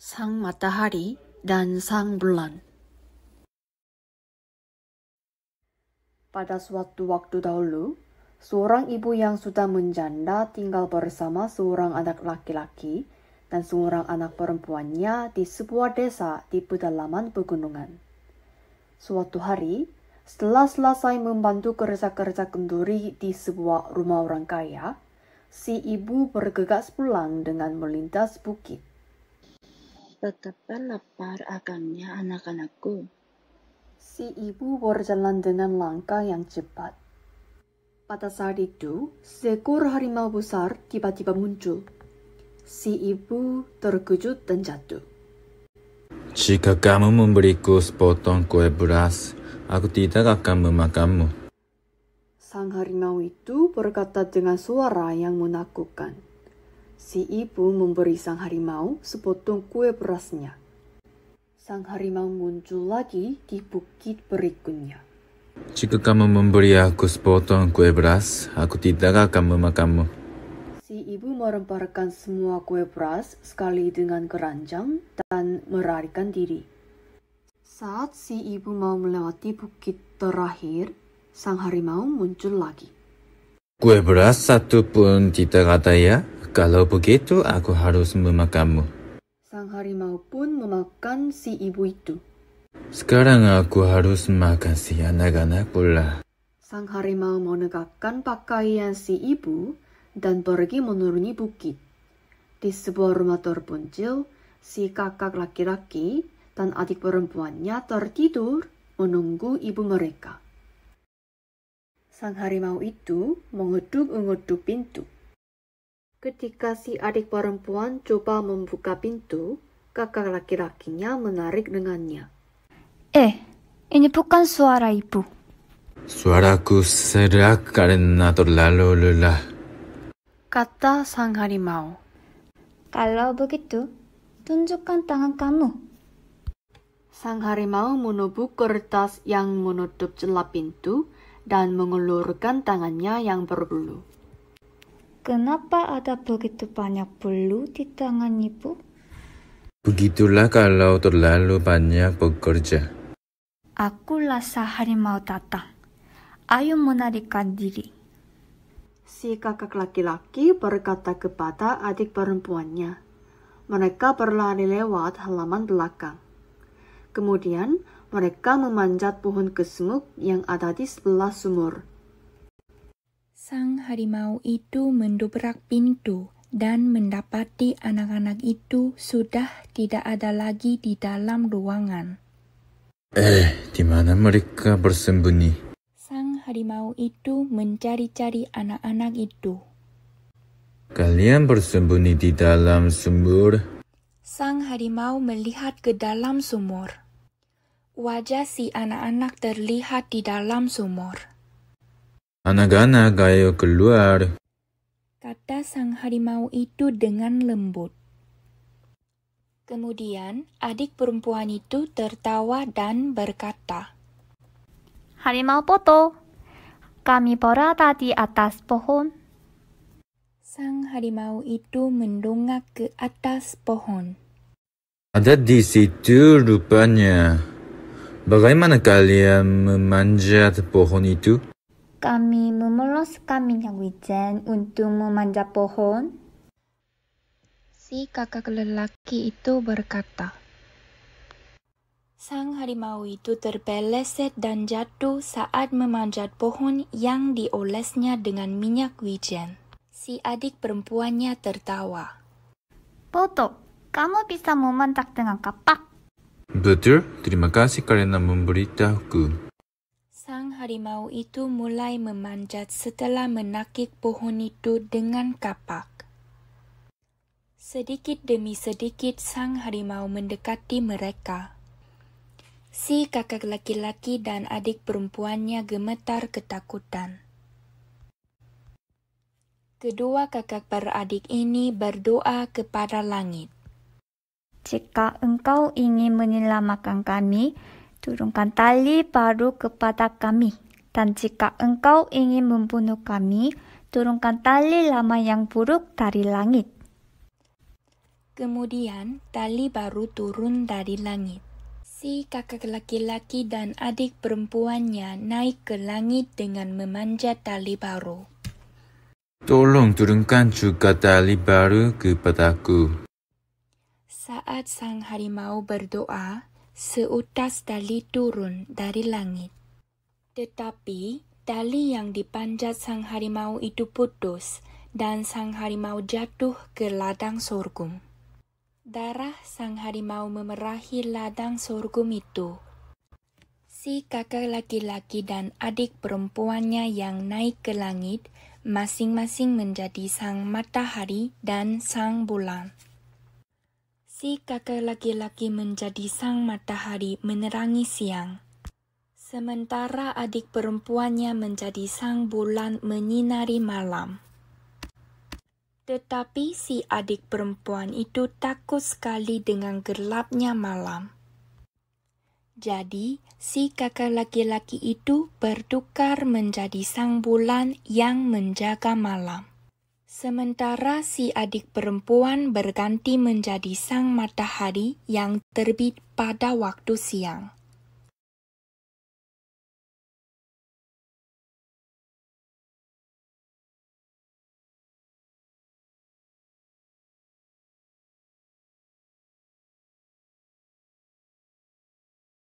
Sang matahari dan sang bulan. Pada suatu waktu dahulu, seorang ibu yang sudah menjanda tinggal bersama seorang anak laki-laki dan seorang anak perempuannya di sebuah desa di pedalaman pegunungan. Suatu hari, setelah selesai membantu kerja-kerja kenduri di sebuah rumah orang kaya, si ibu bergegas pulang dengan melintas bukit. Betapa lapar akannya anak-anakku. Si ibu berjalan dengan langkah yang cepat. Pada saat itu, seekor harimau besar tiba-tiba muncul. Si ibu terkejut dan jatuh. Jika kamu memberiku sepotong kue beras, aku tidak akan memakanmu. Sang harimau itu berkata dengan suara yang menakutkan. Si ibu memberi sang harimau sepotong kue berasnya. Sang harimau muncul lagi di bukit berikutnya. Jika kamu memberi aku sepotong kue beras, aku tidak akan memakanmu. Si ibu melemparkan semua kue beras sekali dengan keranjang dan melarikan diri. Saat si ibu mau melewati bukit terakhir, sang harimau muncul lagi. Kue beras satu pun tidak ada ya? Kalau begitu, aku harus memakanmu. Sang harimau pun memakan si ibu itu. Sekarang aku harus makan si anak-anak pula. Sang harimau menegakkan pakaian si ibu dan pergi menuruni bukit. Di sebuah rumah terpencil, si kakak laki-laki dan adik perempuannya tertidur menunggu ibu mereka. Sang harimau itu mengetuk-ngetuk pintu. Ketika si adik perempuan coba membuka pintu, kakak laki-lakinya menarik dengannya. Ini bukan suara ibu. Suaraku serak karena terlalu lelah. Kata sang harimau. Kalau begitu, tunjukkan tangan kamu. Sang harimau menepuk kertas yang menutup celah pintu dan mengulurkan tangannya yang berbulu. Kenapa ada begitu banyak bulu di tangan ibu? Begitulah kalau terlalu banyak bekerja. Aku rasa harimau datang. Ayo menarikan diri. Si kakak laki-laki berkata kepada adik perempuannya. Mereka berlari lewat halaman belakang. Kemudian mereka memanjat pohon kesumuk yang ada di sebelah sumur. Sang harimau itu mendobrak pintu dan mendapati anak-anak itu sudah tidak ada lagi di dalam ruangan. Di mana mereka bersembunyi? Sang harimau itu mencari-cari anak-anak itu. Kalian bersembunyi di dalam sumur? Sang harimau melihat ke dalam sumur. Wajah si anak-anak terlihat di dalam sumur. Anak-anak, ayo keluar. Kata sang harimau itu dengan lembut. Kemudian adik perempuan itu tertawa dan berkata, Harimau foto. Kami berada di atas pohon. Sang harimau itu mendongak ke atas pohon. Ada di situ rupanya. Bagaimana kalian memanjat pohon itu? Kami memeloskan minyak wijen untuk memanjat pohon. Si kakak lelaki itu berkata. Sang harimau itu terbeleset dan jatuh saat memanjat pohon yang diolesnya dengan minyak wijen. Si adik perempuannya tertawa. Foto, kamu bisa memanjat dengan kapak. Betul, terima kasih karena memberitahuku. Sang harimau itu mulai memanjat setelah menakik pohon itu dengan kapak. Sedikit demi sedikit sang harimau mendekati mereka. Si kakak laki-laki dan adik perempuannya gemetar ketakutan. Kedua kakak beradik ini berdoa kepada langit. Jika engkau ingin menyelamatkan kami, turunkan tali baru kepada kami. Dan jika engkau ingin membunuh kami, turunkan tali lama yang buruk dari langit. Kemudian tali baru turun dari langit. Si kakak laki-laki dan adik perempuannya naik ke langit dengan memanjat tali baru. Tolong turunkan juga tali baru kepadaku. Saat sang harimau berdoa, seutas tali turun dari langit. Tetapi tali yang dipanjat sang harimau itu putus dan sang harimau jatuh ke ladang sorghum. Darah sang harimau memerahi ladang sorghum itu. Si kakak laki-laki dan adik perempuannya yang naik ke langit masing-masing menjadi sang matahari dan sang bulan. Si kakak laki-laki menjadi sang matahari menerangi siang, sementara adik perempuannya menjadi sang bulan menyinari malam. Tetapi si adik perempuan itu takut sekali dengan gelapnya malam. Jadi, si kakak laki-laki itu bertukar menjadi sang bulan yang menjaga malam. Sementara si adik perempuan berganti menjadi sang matahari yang terbit pada waktu siang.